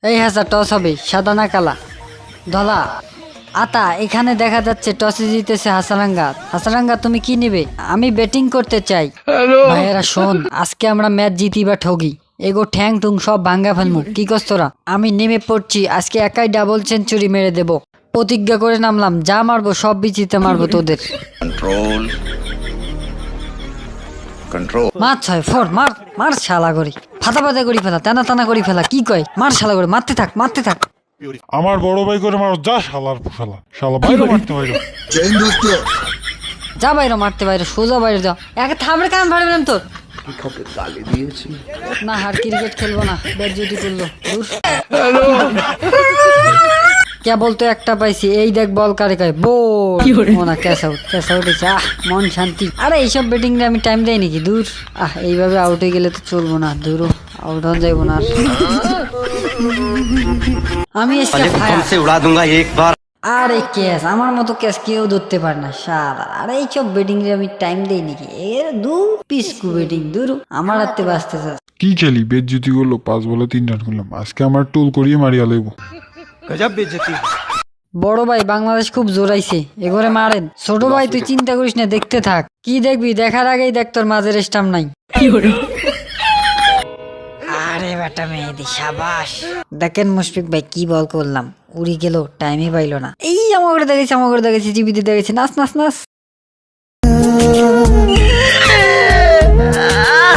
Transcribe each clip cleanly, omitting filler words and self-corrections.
এই হাসা টস হবে সাদা না কালা ধলা আতা। এখানে দেখা যাচ্ছে টসে জিতেছে হাসারাঙ্গা। হাসারাঙ্গা তুমি কি নিবে? আমি ব্যাটিং করতে চাই। ভাইয়েরা শোন, আজকে আমরা ম্যাচ জিতি বা ঠগি, এগো ঠ্যাং টুং সব ভাঙ্গা ফেলমু। কি করছ তোরা? আমি নেমে পড়ছি, আজকে একাই ডাবল সেঞ্চুরি মেরে দেব। প্রতিজ্ঞা করে নামলাম, যা মারবো সব বিচিতে মারবো তোদের। कंट्रोल कंट्रोल মার ছয় ফোর, মার মার শালা করি, ফাতা ফাতা করি ফেলা, টানা টানা করি ফেলা। কি কয়? মার শালা করে, মারতে থাক মারতে থাক। আমার বড় ভাই করে মারো, যা শালার শালা শালা বাইরে মারতে বাইরে। যা বাইরে মারতে, বাইরে সোজা বাইরে যাও। এক থামড়ে কান ফাড়বেন তোর। না আর ক্রিকেট খেলবো না, ব্যাট যদি করলো দূর। কে বলতো একটা পাইছি, এই দেখ বল কারে কায় বল না, ক্যাশ আউট ক্যাশ আউট হয়েছে। মন শান্তি। আরে এইসব ব্যাটিং আমি টাইম দেয় নাকি? দূর। এইভাবে আউট হয়ে গেলে তো চলবো না, দূর আউট হয়ে যাইবো না। আমি उड़ा दूंगा एक बार। আরে ক্যাশ, আমার মতো ক্যাশ কেউ ধরতে পারে না সারা। আরে এইসব ব্যাটিং আমি টাইম দেই নাকি? এর দু পিসকু ব্যাটিং দূর, আমার হাতে বাঁচতে চাস। কি খেলি? বেদ জুতি করলো, 5 বলে 3 রান করলাম। আজকে আমার টোল করিয়ে মারিয়া লেবো। गजब बेइज्जती। বড় ভাই বাংলাদেশ খুব জোরাইছে, এগোরে মারেন। ছোট ভাই তুই চিন্তা করিস না, দেখতে থাক। কি দেখবি? দেখার আগেই দেখ তোর মাঝের স্টাম্প নাই। আরে বেটা মেহেদি সাবাস। দেখেন মুশফিক ভাই কি বল করলাম, উড়ি গেল, টাইমই পাইলো না। এই আমাকে দেখেছি টিভিতে দেখেছি। নাচ নাচ নাচ।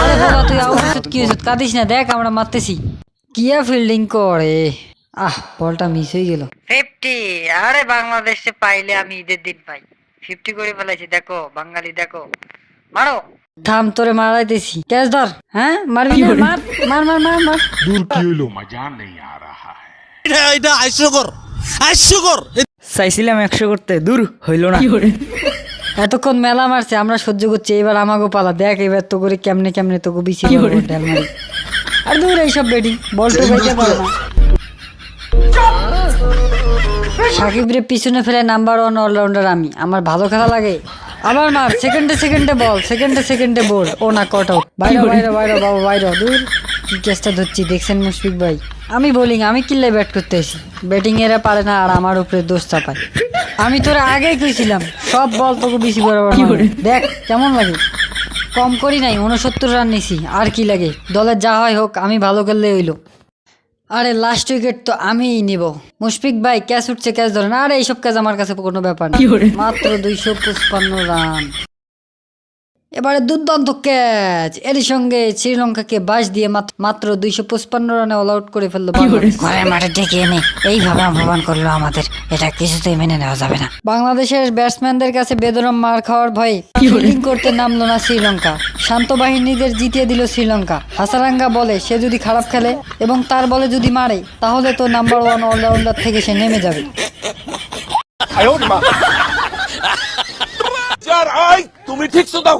আরে বাবা তুই আউট কি হয়েছে? কাঁদিস না, দেখ আমরা মারতেছি। কিয়া ফিল্ডিং করে। বলটা মিস হয়ে গেল। 50। আরে বাংলাদেশে পাইলে আমি ঈদের দিন পাই। 50 করে ফেলাইছি, দেখো বাঙালি দেখো। মারো। থাম, তোরে মারাইতেছি। ক্যাচ ধর। হ্যাঁ মারবি না? মার মার মার মার মার। দূর কি হইলো? চাইছিলাম 100 করতে, দূর হইল না। এতক্ষণ মেলা মারছে, আমরা সহ্য করছি, এবার আমাকে পালা। দেখ এবার তো করে কেমনে কেমনে তোকে বিছি মারি। আর দূর এইসব ব্যাটিং, বল তো বাইতে পারে না। সাকিবরে পিছনে ফেলে নাম্বার 1 অলরাউন্ডার আমি। আমার ভালো খেলা লাগে। আবার মার, সেকেন্ডে বল, সেকেন্ডে বল। ও না, কট আউট। বাইরে বাবা বাইরে। দূর কি কেসটা ধরছি দেখছেন মুশফিক ভাই? আমি বোলিং, আমি কিল্লে ব্যাট করতে এসি। ব্যাটিং এরা পারে না আর আমার উপরে দোষ চাপায়। আমি তোরা আগেই কইছিলাম সব বল তোকে বেশি বরাবর মারবো। দেখ কেমন লাগে। কম করি নাই, 69 রান নিছি। আর কি লাগে? দলের যা হয় হোক, আমি ভালো খেললে হইলো। আরে লাস্ট উইকেট তো আমিই নিব। মুশফিক ভাই ক্যাচ উঠছে, ক্যাচ ধরেন। আরে এইসব কাজ আমার কাছে কোনো ব্যাপার না। মাত্র 255 রান। এবারে দুর্দান্ত ক্যাচ, এর সঙ্গে শ্রীলঙ্কাকে বাস দিয়ে মাত্র 255 রানে অল আউট করে ফেললো বাংলাদেশ। ঘরের মাঠে ডেকে এনে এইভাবে অপমান করলো আমাদের, এটা কিছুতেই মেনে নেওয়া যাবে না। বাংলাদেশের ব্যাটসম্যানদের কাছে বেদরম মার খাওয়ার ভয়ে ফিল্ডিং করতে নামলো না শ্রীলঙ্কা। শান্ত বাহিনীদের জিতিয়ে দিল শ্রীলঙ্কা। হাসারাঙ্গা বলে সে যদি খারাপ খেলে এবং তার বলে যদি মারে, তাহলে তো নাম্বার 1 অলরাউন্ডার থেকে সে নেমে যাবে। यार आई तुम्हें ठीक सुनाओ।